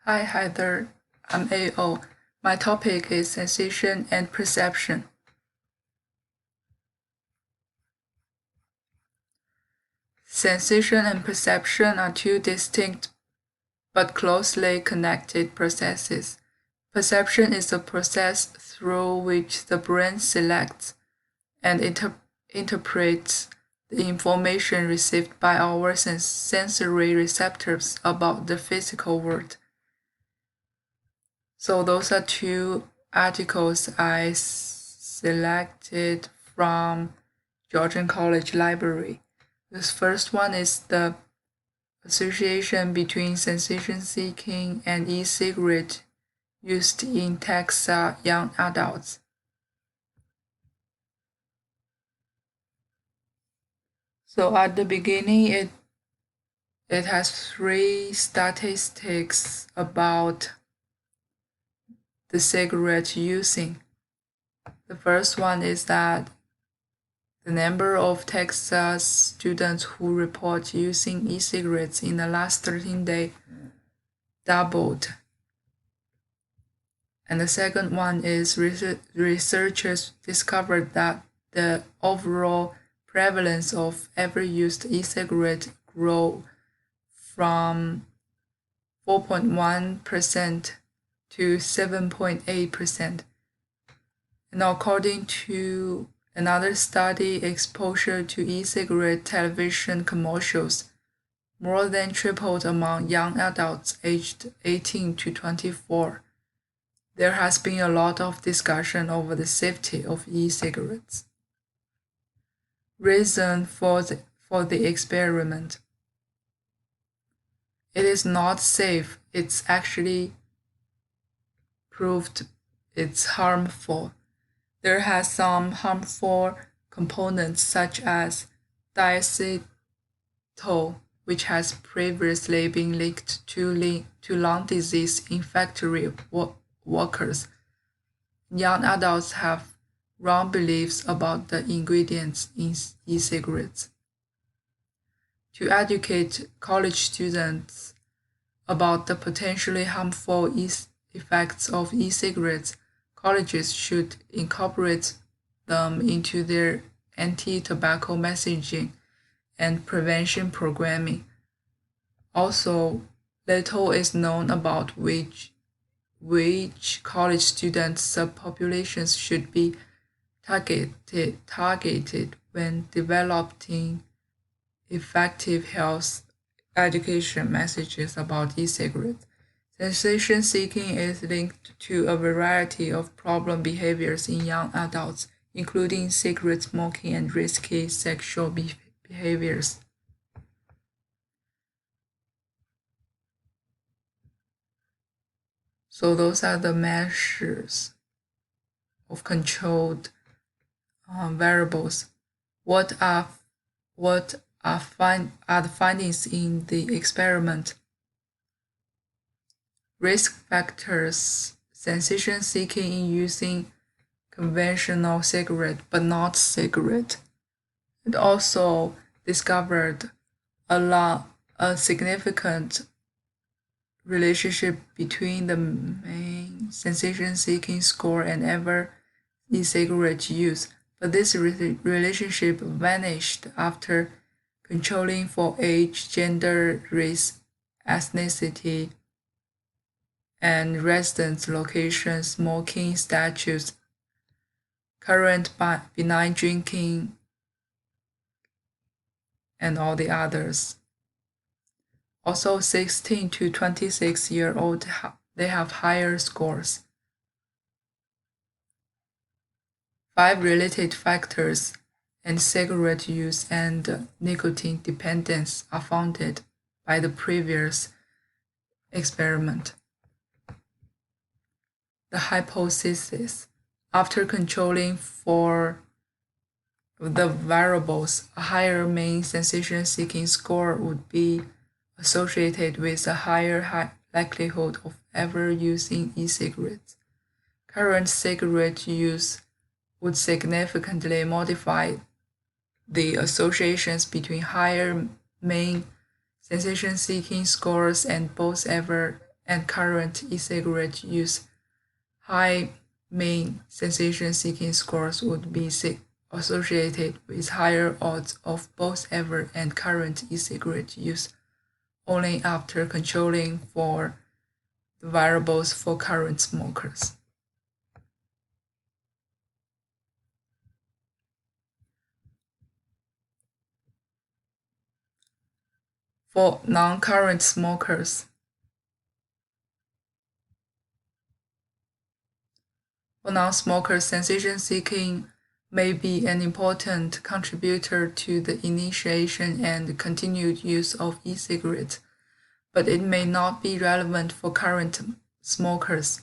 Hi Heather, I'm AO. My topic is sensation and perception. Sensation and perception are two distinct but closely connected processes. Perception is the process through which the brain selects and interprets the information received by our sensory receptors about the physical world. So those are two articles I selected from Georgian College Library. This first one is the association between sensation seeking and e-cigarette used in Texas young adults. So at the beginning, it has three statistics about the cigarette using. The first one is that the number of Texas students who report using e-cigarettes in the last 13 days doubled. And the second one is researchers discovered that the overall prevalence of ever used e-cigarette grew from 4.1% to 7.8%. And according to another study, exposure to e-cigarette television commercials more than tripled among young adults aged 18 to 24. There has been a lot of discussion over the safety of e-cigarettes. Reason for the experiment. It is not safe. It's actually proved it's harmful. There has some harmful components such as diacetyl, which has previously been linked to lung disease in factory workers. Young adults have wrong beliefs about the ingredients in e-cigarettes. To educate college students about the potentially harmful effects of e-cigarettes, colleges should incorporate them into their anti-tobacco messaging and prevention programming. Also, little is known about which college student subpopulations should be targeted when developing effective health education messages about e-cigarettes. Sensation seeking is linked to a variety of problem behaviors in young adults, including cigarette smoking and risky sexual behaviors. So those are the measures of controlled variables. What are the findings in the experiment? Risk factors, sensation seeking in using conventional cigarette but not cigarette. It also discovered a significant relationship between the main sensation seeking score and ever e-cigarette use, but this relationship vanished after controlling for age, gender, race, ethnicity, and residence location, smoking status, current benign drinking, and all the others. Also, 16 to 26-year-old, they have higher scores. 5 related factors and cigarette use and nicotine dependence are founded by the previous experiment. The hypothesis. After controlling for the variables, a higher main sensation seeking score would be associated with a higher likelihood of ever using e-cigarettes. Current cigarette use would significantly modify the associations between higher main sensation seeking scores and both ever and current e-cigarette use, high mean sensation-seeking scores would be associated with higher odds of both ever and current e-cigarette use only after controlling for the variables for current smokers. For non-current smokers, for non-smokers, sensation seeking may be an important contributor to the initiation and continued use of e-cigarettes, but it may not be relevant for current smokers.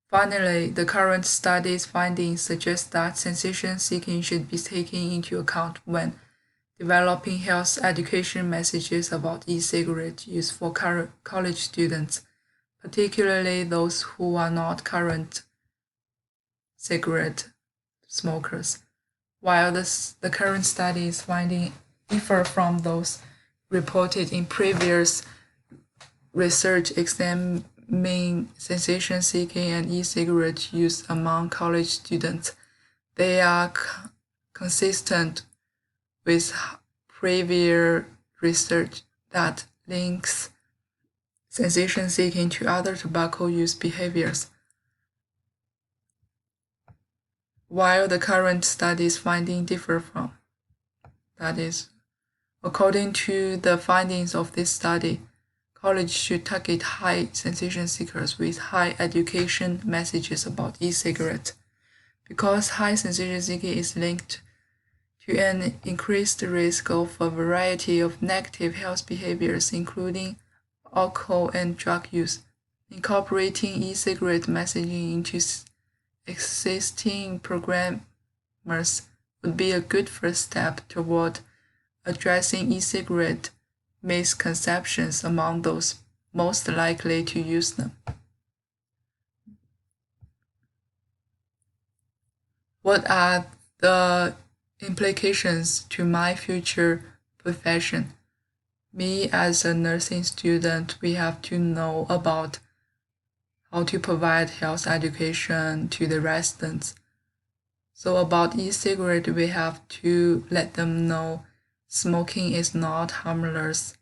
Finally, the current study's findings suggest that sensation seeking should be taken into account when developing health education messages about e-cigarette use for college students, particularly those who are not current cigarette smokers. While the current study's findings differ from those reported in previous research examining sensation seeking and e-cigarette use among college students, they are consistent with previous research that links sensation seeking to other tobacco use behaviors. While the current study's findings differ from, that is, according to the findings of this study, college should target high sensation seekers with high education messages about e-cigarettes, because high sensation seeking is linked to an increased risk of a variety of negative health behaviors, including alcohol and drug use. Incorporating e-cigarette messaging into existing programmers would be a good first step toward addressing e-cigarette misconceptions among those most likely to use them. What are the implications to my future profession? Me as a nursing student, we have to know about how to provide health education to the residents. So about e-cigarette, we have to let them know smoking is not harmless,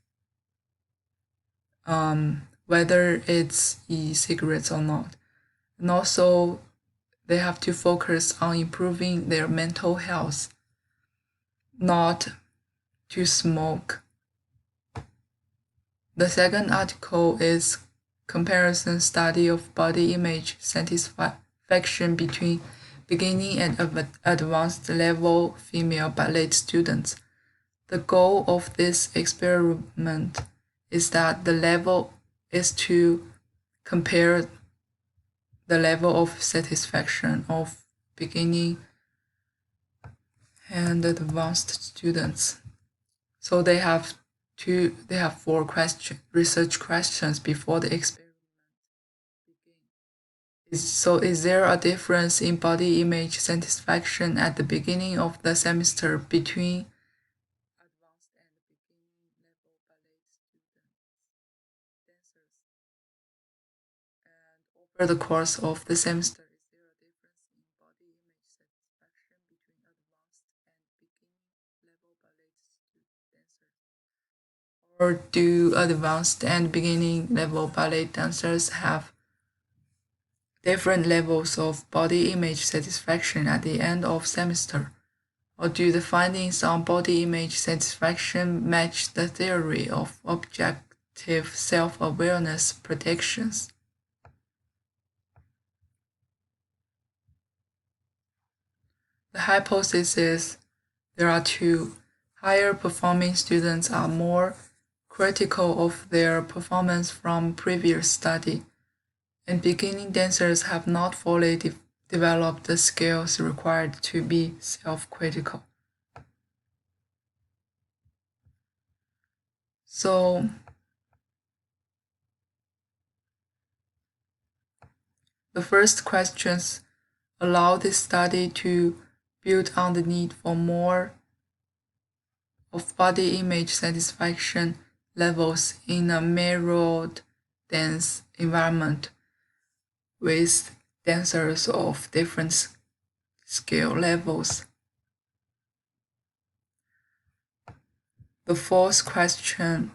whether it's e-cigarettes or not. And also, they have to focus on improving their mental health, not to smoke. The second article is comparison study of body image satisfaction between beginning and advanced level female ballet students. The goal of this experiment is that the level is to compare the level of satisfaction of beginning and advanced students. So they have 4 research questions before the experiment begins. So is there a difference in body image satisfaction at the beginning of the semester between advanced and beginning level ballet students, dancers? And over the course of the semester, is there a difference in body image satisfaction between advanced and beginning level ballet dancers? Or do advanced and beginning level ballet dancers have different levels of body image satisfaction at the end of semester? Or do the findings on body image satisfaction match the theory of objective self-awareness predictions? The hypothesis, there are 2. Higher performing students are more critical of their performance from previous study, and beginning dancers have not fully developed the skills required to be self-critical. So, the first questions allow this study to build on the need for more of body image satisfaction levels in a mirrored dance environment with dancers of different skill levels. The fourth question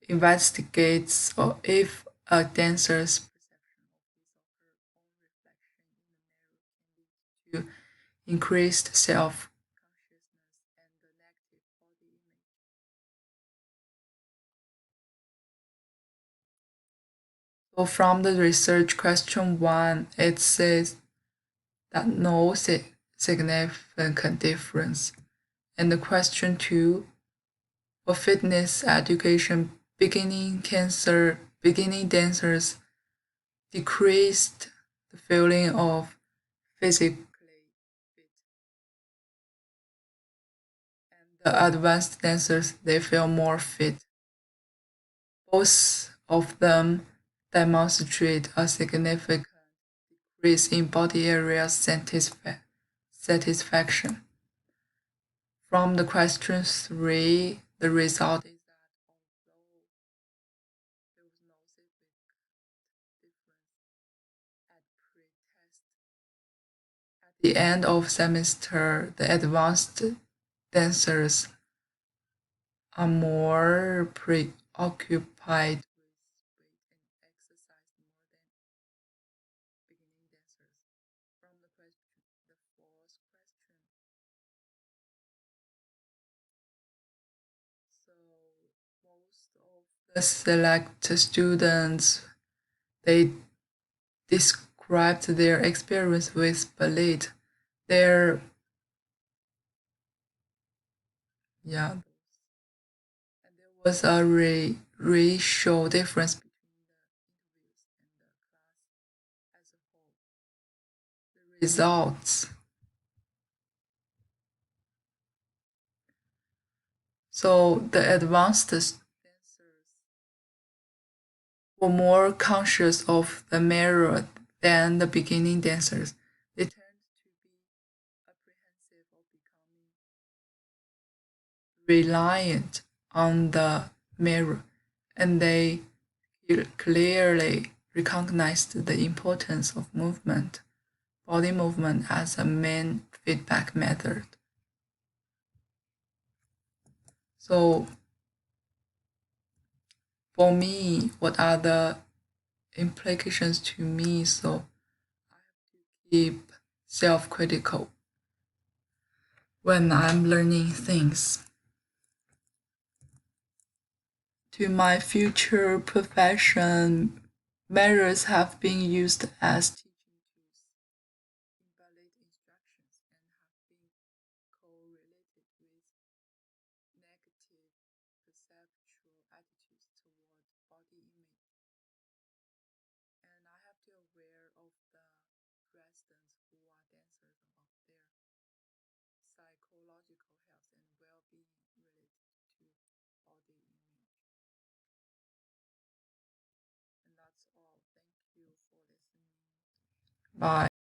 investigates if a dancer's to increased self-consciousness and the negative body image. So from the research question 1, it says that no significant difference. And the question 2, for fitness education, beginning dancers decreased the feeling of physically fit. And the advanced dancers, they feel more fit. Both of them demonstrate a significant decrease in body area satisfaction. From the question 3, the result is that although there was no significant difference at pre-test, at the end of semester, the advanced dancers are more preoccupied with weight and exercise more than beginning dancers. From the fourth question, so most of the select students, they described their experience with ballet. Their yeah, and there was a ratio difference between the interviews and the class as a whole. The results. So the advanced dancers were more conscious of the mirror than the beginning dancers. They tend to be apprehensive of becoming reliant on the mirror, and they clearly recognized the importance of body movement as a main feedback method. So for me, what are the implications to me? So I have to keep self-critical when I'm learning things. To my future profession, mirrors have been used as teaching tools in ballet instructions and have been correlated with negative perceptual attitudes toward body image. And I have to aware of the residents who are dancers of their psychological health and well-being related to body image. And that's all. Thank you for listening. Bye.